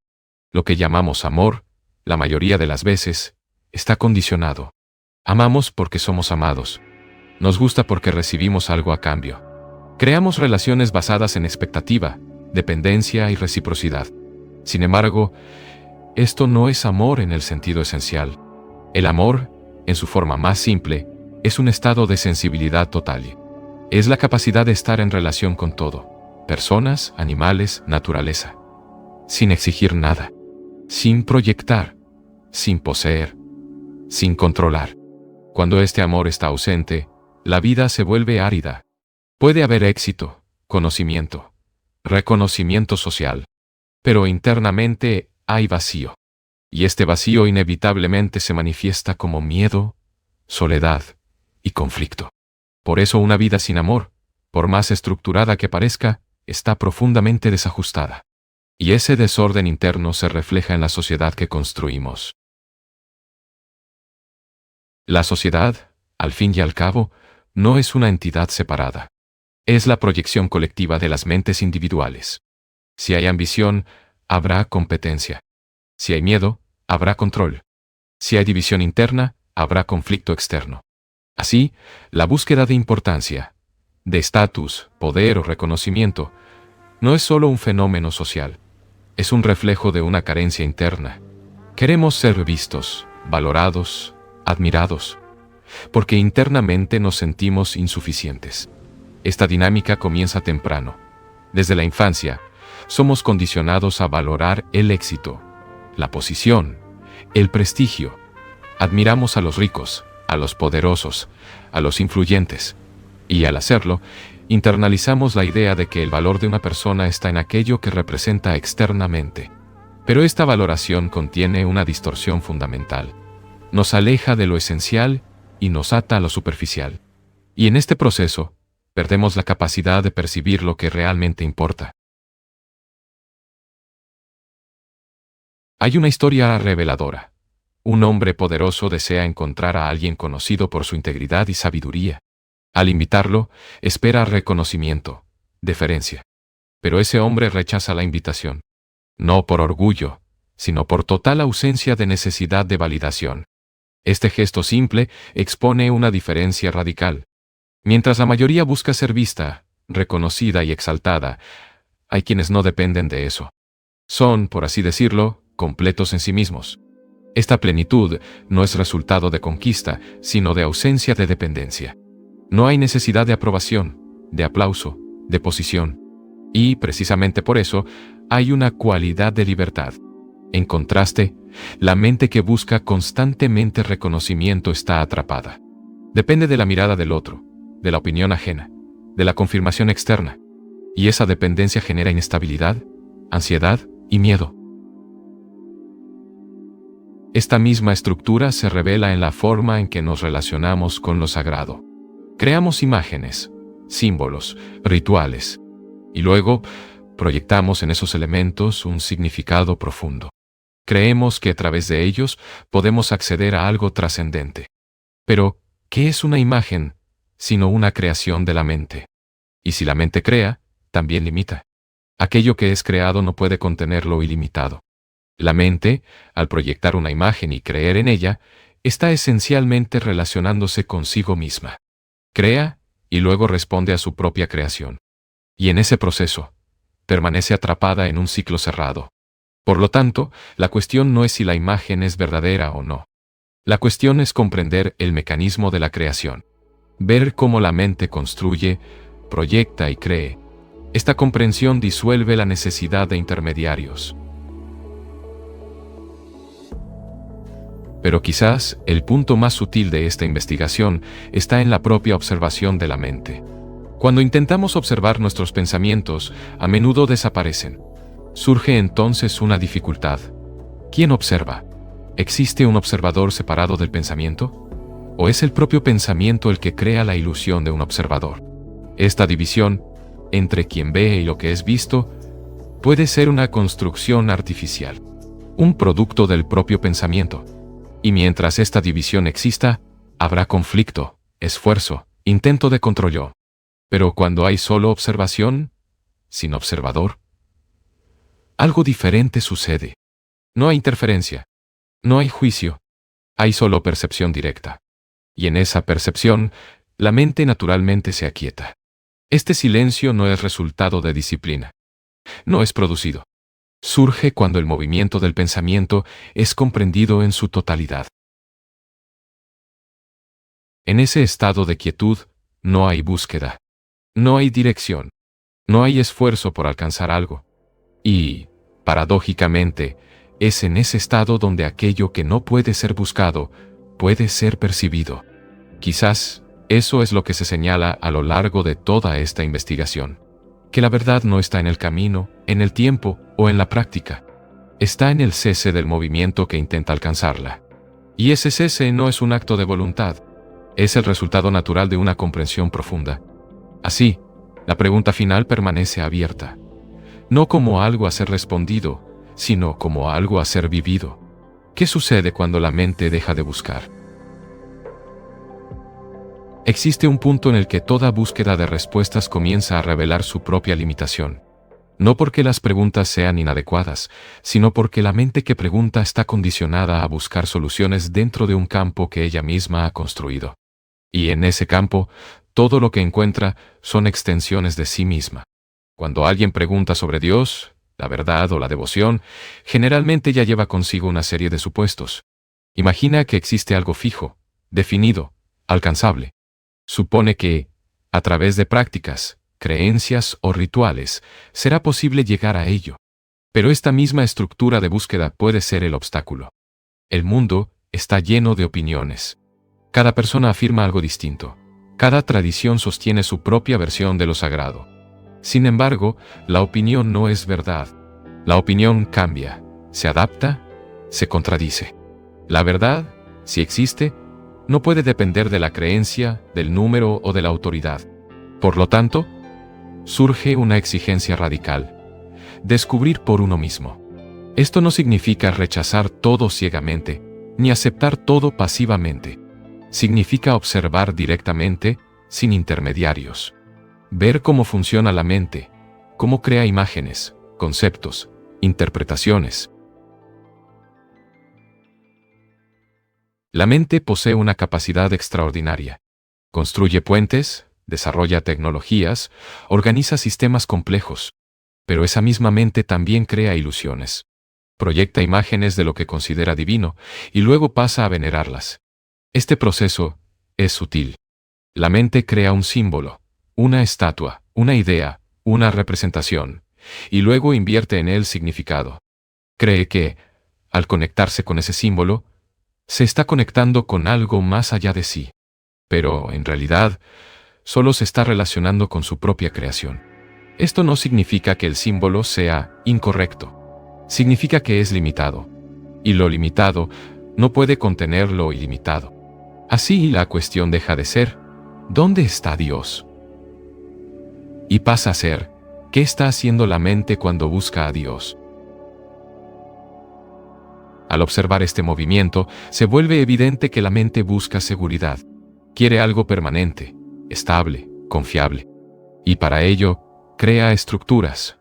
Lo que llamamos amor, la mayoría de las veces, está condicionado. Amamos porque somos amados. Nos gusta porque recibimos algo a cambio. Creamos relaciones basadas en expectativa, dependencia y reciprocidad. Sin embargo, esto no es amor en el sentido esencial. El amor, en su forma más simple, es un estado de sensibilidad total. Es la capacidad de estar en relación con todo, personas, animales, naturaleza, sin exigir nada, sin proyectar, sin poseer, sin controlar. Cuando este amor está ausente, la vida se vuelve árida. Puede haber éxito, conocimiento, reconocimiento social, pero internamente hay vacío. Y este vacío inevitablemente se manifiesta como miedo, soledad y conflicto. Por eso una vida sin amor, por más estructurada que parezca, está profundamente desajustada. Y ese desorden interno se refleja en la sociedad que construimos. La sociedad, al fin y al cabo, no es una entidad separada. Es la proyección colectiva de las mentes individuales. Si hay ambición, habrá competencia. Si hay miedo, habrá control. Si hay división interna, habrá conflicto externo. Así, la búsqueda de importancia, de estatus, poder o reconocimiento, no es solo un fenómeno social, es un reflejo de una carencia interna. Queremos ser vistos, valorados, admirados, porque internamente nos sentimos insuficientes. Esta dinámica comienza temprano. Desde la infancia, somos condicionados a valorar el éxito, la posición, el prestigio. Admiramos a los ricos, a los poderosos, a los influyentes. Y al hacerlo, internalizamos la idea de que el valor de una persona está en aquello que representa externamente. Pero esta valoración contiene una distorsión fundamental. Nos aleja de lo esencial y nos ata a lo superficial. Y en este proceso, perdemos la capacidad de percibir lo que realmente importa. Hay una historia reveladora. Un hombre poderoso desea encontrar a alguien conocido por su integridad y sabiduría. Al invitarlo, espera reconocimiento, deferencia. Pero ese hombre rechaza la invitación. No por orgullo, sino por total ausencia de necesidad de validación. Este gesto simple expone una diferencia radical. Mientras la mayoría busca ser vista, reconocida y exaltada, hay quienes no dependen de eso. Son, por así decirlo, completos en sí mismos. Esta plenitud no es resultado de conquista, sino de ausencia de dependencia. No hay necesidad de aprobación, de aplauso, de posición. Y, precisamente por eso, hay una cualidad de libertad. En contraste, la mente que busca constantemente reconocimiento está atrapada. Depende de la mirada del otro, de la opinión ajena, de la confirmación externa. Y esa dependencia genera inestabilidad, ansiedad y miedo. Esta misma estructura se revela en la forma en que nos relacionamos con lo sagrado. Creamos imágenes, símbolos, rituales, y luego proyectamos en esos elementos un significado profundo. Creemos que a través de ellos podemos acceder a algo trascendente. Pero, ¿qué es una imagen sino una creación de la mente? Y si la mente crea, también limita. Aquello que es creado no puede contener lo ilimitado. La mente, al proyectar una imagen y creer en ella, está esencialmente relacionándose consigo misma. Crea y luego responde a su propia creación. Y en ese proceso, permanece atrapada en un ciclo cerrado. Por lo tanto, la cuestión no es si la imagen es verdadera o no. La cuestión es comprender el mecanismo de la creación. Ver cómo la mente construye, proyecta y cree. Esta comprensión disuelve la necesidad de intermediarios. Pero quizás el punto más sutil de esta investigación está en la propia observación de la mente. Cuando intentamos observar nuestros pensamientos, a menudo desaparecen. Surge entonces una dificultad. ¿Quién observa? ¿Existe un observador separado del pensamiento? ¿O es el propio pensamiento el que crea la ilusión de un observador? Esta división, entre quien ve y lo que es visto, puede ser una construcción artificial, un producto del propio pensamiento. Y mientras esta división exista, habrá conflicto, esfuerzo, intento de control. Pero cuando hay solo observación, sin observador, algo diferente sucede. No hay interferencia, no hay juicio, hay solo percepción directa. Y en esa percepción, la mente naturalmente se aquieta. Este silencio no es resultado de disciplina. No es producido. Surge cuando el movimiento del pensamiento es comprendido en su totalidad. En ese estado de quietud, no hay búsqueda, no hay dirección, no hay esfuerzo por alcanzar algo. Y, paradójicamente, es en ese estado donde aquello que no puede ser buscado, puede ser percibido. Quizás, eso es lo que se señala a lo largo de toda esta investigación. Que la verdad no está en el camino, en el tiempo o en la práctica. está en el cese del movimiento que intenta alcanzarla. Y ese cese no es un acto de voluntad, es el resultado natural de una comprensión profunda. Así, la pregunta final permanece abierta, no como algo a ser respondido, sino como algo a ser vivido. ¿Qué sucede cuando la mente deja de buscar? Existe un punto en el que toda búsqueda de respuestas comienza a revelar su propia limitación. No porque las preguntas sean inadecuadas, sino porque la mente que pregunta está condicionada a buscar soluciones dentro de un campo que ella misma ha construido. Y en ese campo, todo lo que encuentra son extensiones de sí misma. Cuando alguien pregunta sobre Dios, la verdad o la devoción, generalmente ya lleva consigo una serie de supuestos. Imagina que existe algo fijo, definido, alcanzable. Supone que, a través de prácticas, creencias o rituales, será posible llegar a ello. Pero esta misma estructura de búsqueda puede ser el obstáculo. El mundo está lleno de opiniones. Cada persona afirma algo distinto. Cada tradición sostiene su propia versión de lo sagrado. Sin embargo, la opinión no es verdad. La opinión cambia, se adapta, se contradice. La verdad, si existe, no puede depender de la creencia, del número o de la autoridad. Por lo tanto, surge una exigencia radical: descubrir por uno mismo. Esto no significa rechazar todo ciegamente, ni aceptar todo pasivamente. Significa observar directamente, sin intermediarios. Ver cómo funciona la mente, cómo crea imágenes, conceptos, interpretaciones. La mente posee una capacidad extraordinaria. Construye puentes, desarrolla tecnologías, organiza sistemas complejos. Pero esa misma mente también crea ilusiones. Proyecta imágenes de lo que considera divino y luego pasa a venerarlas. Este proceso es sutil. La mente crea un símbolo, una estatua, una idea, una representación, y luego invierte en él significado. Cree que, al conectarse con ese símbolo, se está conectando con algo más allá de sí. Pero, en realidad, solo se está relacionando con su propia creación. Esto no significa que el símbolo sea incorrecto. Significa que es limitado. Y lo limitado no puede contener lo ilimitado. Así la cuestión deja de ser, ¿dónde está Dios? Y pasa a ser, ¿qué está haciendo la mente cuando busca a Dios? Al observar este movimiento, se vuelve evidente que la mente busca seguridad. Quiere algo permanente, estable, confiable. Y para ello, crea estructuras,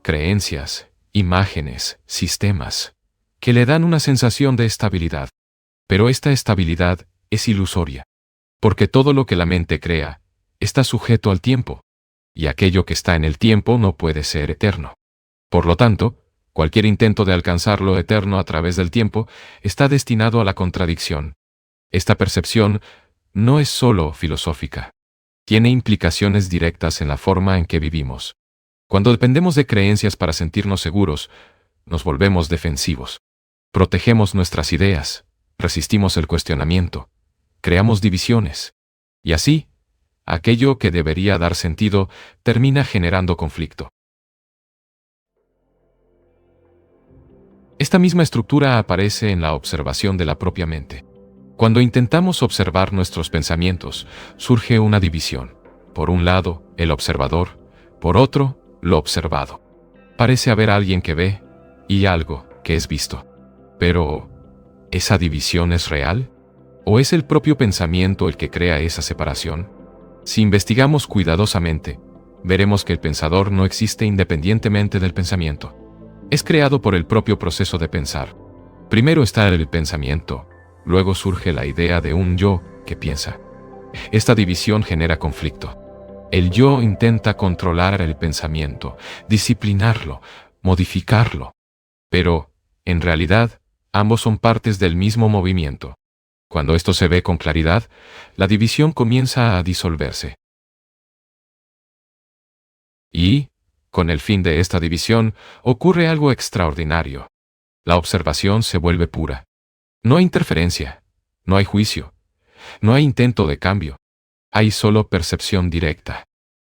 creencias, imágenes, sistemas, que le dan una sensación de estabilidad. Pero esta estabilidad es ilusoria, porque todo lo que la mente crea está sujeto al tiempo, y aquello que está en el tiempo no puede ser eterno. Por lo tanto, cualquier intento de alcanzar lo eterno a través del tiempo está destinado a la contradicción. Esta percepción no es solo filosófica. Tiene implicaciones directas en la forma en que vivimos. Cuando dependemos de creencias para sentirnos seguros, nos volvemos defensivos. Protegemos nuestras ideas, resistimos el cuestionamiento, creamos divisiones. Y así, aquello que debería dar sentido termina generando conflicto. Esta misma estructura aparece en la observación de la propia mente. Cuando intentamos observar nuestros pensamientos, surge una división. Por un lado, el observador, por otro, lo observado. Parece haber alguien que ve y algo que es visto. Pero, ¿esa división es real? ¿O es el propio pensamiento el que crea esa separación? Si investigamos cuidadosamente, veremos que el pensador no existe independientemente del pensamiento. Es creado por el propio proceso de pensar. Primero está el pensamiento, luego surge la idea de un yo que piensa. Esta división genera conflicto. El yo intenta controlar el pensamiento, disciplinarlo, modificarlo. Pero, en realidad, ambos son partes del mismo movimiento. Cuando esto se ve con claridad, la división comienza a disolverse. Y, con el fin de esta división, ocurre algo extraordinario. La observación se vuelve pura. No hay interferencia, no hay juicio, no hay intento de cambio. Hay solo percepción directa.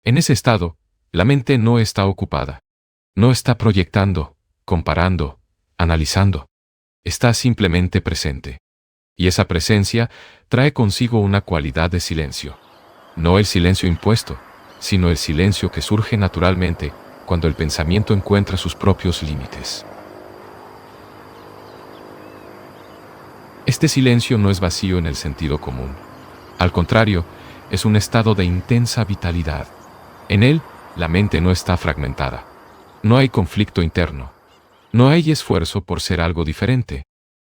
En ese estado, la mente no está ocupada. No está proyectando, comparando, analizando. Está simplemente presente. Y esa presencia trae consigo una cualidad de silencio. No el silencio impuesto, sino el silencio que surge naturalmente cuando el pensamiento encuentra sus propios límites. Este silencio no es vacío en el sentido común. Al contrario, es un estado de intensa vitalidad. En él, la mente no está fragmentada. No hay conflicto interno. No hay esfuerzo por ser algo diferente.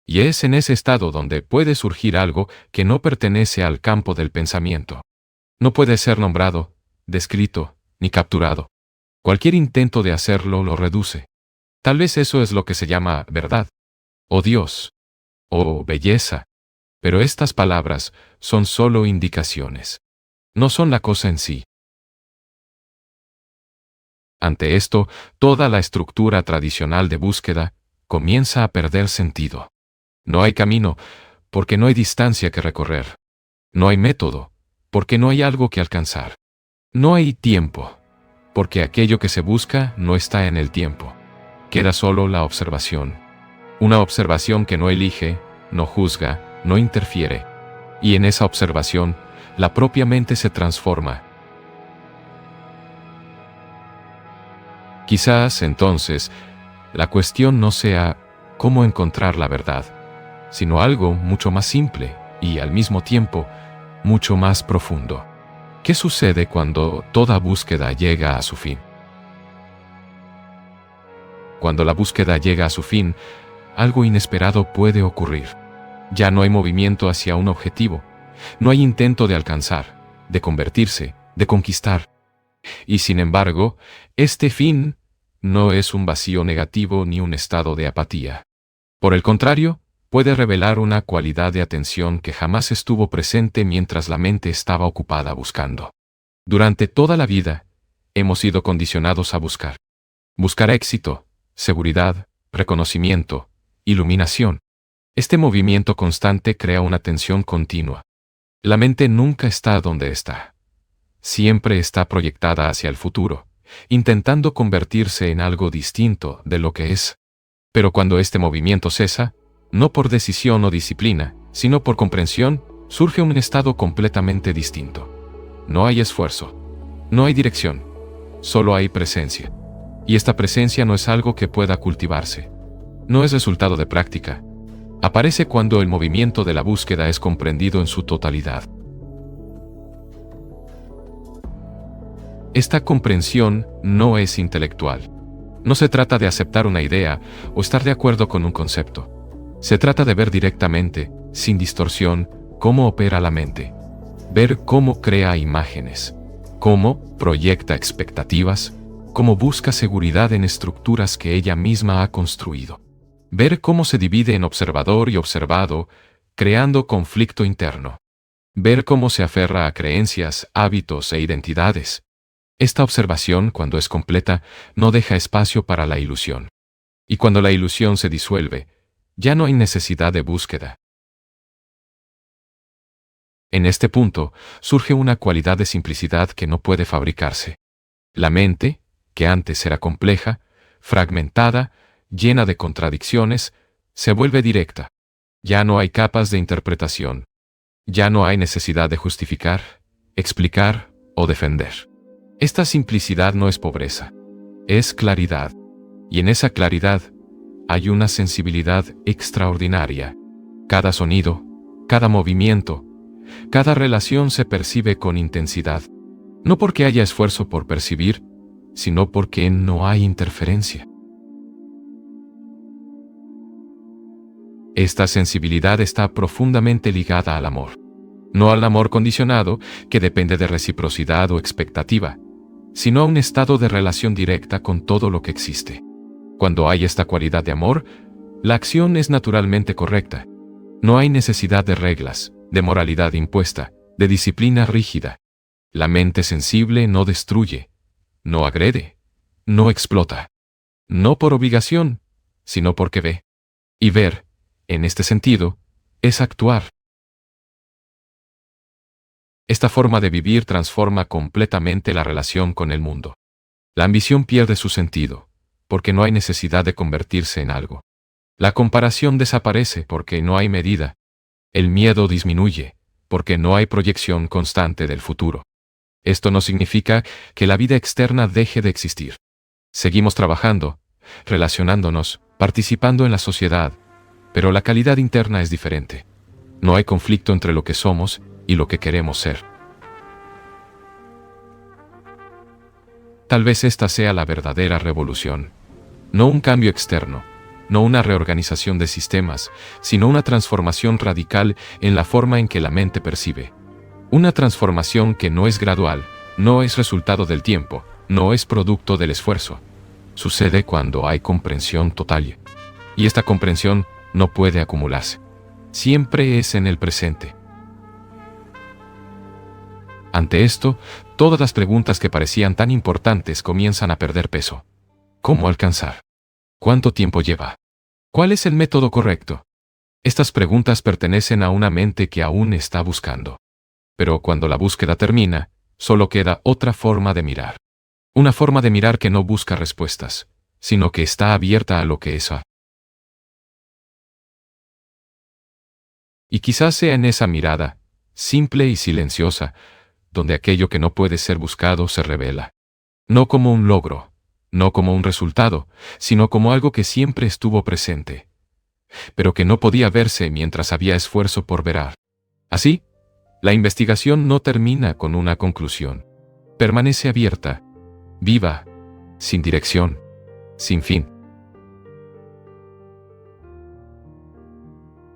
Y es en ese estado donde puede surgir algo que no pertenece al campo del pensamiento. No puede ser nombrado, descrito, ni capturado. Cualquier intento de hacerlo lo reduce. Tal vez eso es lo que se llama verdad, o Dios, o belleza. Pero estas palabras son solo indicaciones. No son la cosa en sí. Ante esto, toda la estructura tradicional de búsqueda comienza a perder sentido. No hay camino, porque no hay distancia que recorrer. No hay método, porque no hay algo que alcanzar. No hay tiempo, porque aquello que se busca no está en el tiempo. Queda solo la observación. Una observación que no elige, no juzga, no interfiere. Y en esa observación, la propia mente se transforma. Quizás, entonces, la cuestión no sea cómo encontrar la verdad, sino algo mucho más simple y, al mismo tiempo, mucho más profundo. ¿Qué sucede cuando toda búsqueda llega a su fin? Cuando la búsqueda llega a su fin, algo inesperado puede ocurrir. Ya no hay movimiento hacia un objetivo, no hay intento de alcanzar, de convertirse, de conquistar. Y sin embargo, este fin no es un vacío negativo ni un estado de apatía. Por el contrario, puede revelar una cualidad de atención que jamás estuvo presente mientras la mente estaba ocupada buscando. Durante toda la vida, hemos sido condicionados a buscar. Buscar éxito, seguridad, reconocimiento, iluminación. Este movimiento constante crea una tensión continua. La mente nunca está donde está. Siempre está proyectada hacia el futuro, intentando convertirse en algo distinto de lo que es. Pero cuando este movimiento cesa, no por decisión o disciplina, sino por comprensión, surge un estado completamente distinto. No hay esfuerzo, no hay dirección, solo hay presencia. Y esta presencia no es algo que pueda cultivarse. No es resultado de práctica. Aparece cuando el movimiento de la búsqueda es comprendido en su totalidad. Esta comprensión no es intelectual. No se trata de aceptar una idea o estar de acuerdo con un concepto. Se trata de ver directamente, sin distorsión, cómo opera la mente. Ver cómo crea imágenes, cómo proyecta expectativas, cómo busca seguridad en estructuras que ella misma ha construido. Ver cómo se divide en observador y observado, creando conflicto interno. Ver cómo se aferra a creencias, hábitos e identidades. Esta observación, cuando es completa, no deja espacio para la ilusión. Y cuando la ilusión se disuelve, ya no hay necesidad de búsqueda. En este punto, surge una cualidad de simplicidad que no puede fabricarse. La mente, que antes era compleja, fragmentada, llena de contradicciones, se vuelve directa. Ya no hay capas de interpretación. Ya no hay necesidad de justificar, explicar o defender. Esta simplicidad no es pobreza, es claridad. Y en esa claridad hay una sensibilidad extraordinaria. Cada sonido, cada movimiento, cada relación se percibe con intensidad. No porque haya esfuerzo por percibir, sino porque no hay interferencia. Esta sensibilidad está profundamente ligada al amor. No al amor condicionado, que depende de reciprocidad o expectativa, sino a un estado de relación directa con todo lo que existe. Cuando hay esta cualidad de amor, la acción es naturalmente correcta. No hay necesidad de reglas, de moralidad impuesta, de disciplina rígida. La mente sensible no destruye, no agrede, no explota. No por obligación, sino porque ve. Y ver, en este sentido, es actuar. Esta forma de vivir transforma completamente la relación con el mundo. La ambición pierde su sentido, porque no hay necesidad de convertirse en algo. La comparación desaparece porque no hay medida. El miedo disminuye porque no hay proyección constante del futuro. Esto no significa que la vida externa deje de existir. Seguimos trabajando, relacionándonos, participando en la sociedad, pero la calidad interna es diferente. No hay conflicto entre lo que somos y lo que queremos ser. Tal vez esta sea la verdadera revolución. No un cambio externo, no una reorganización de sistemas, sino una transformación radical en la forma en que la mente percibe. Una transformación que no es gradual, no es resultado del tiempo, no es producto del esfuerzo. Sucede cuando hay comprensión total. Y esta comprensión no puede acumularse. Siempre es en el presente. Ante esto, todas las preguntas que parecían tan importantes comienzan a perder peso. ¿Cómo alcanzar? ¿Cuánto tiempo lleva? ¿Cuál es el método correcto? Estas preguntas pertenecen a una mente que aún está buscando. Pero cuando la búsqueda termina, solo queda otra forma de mirar. Una forma de mirar que no busca respuestas, sino que está abierta a lo que es. Y quizás sea en esa mirada, simple y silenciosa, donde aquello que no puede ser buscado se revela. No como un logro, no como un resultado, sino como algo que siempre estuvo presente, pero que no podía verse mientras había esfuerzo por ver. Así, la investigación no termina con una conclusión. Permanece abierta, viva, sin dirección, sin fin.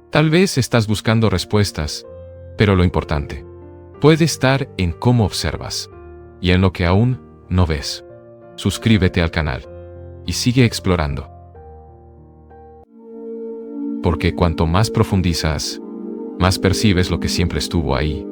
Tal vez estás buscando respuestas, pero lo importante puede estar en cómo observas y en lo que aún no ves. Suscríbete al canal y sigue explorando. Porque cuanto más profundizas, más percibes lo que siempre estuvo ahí.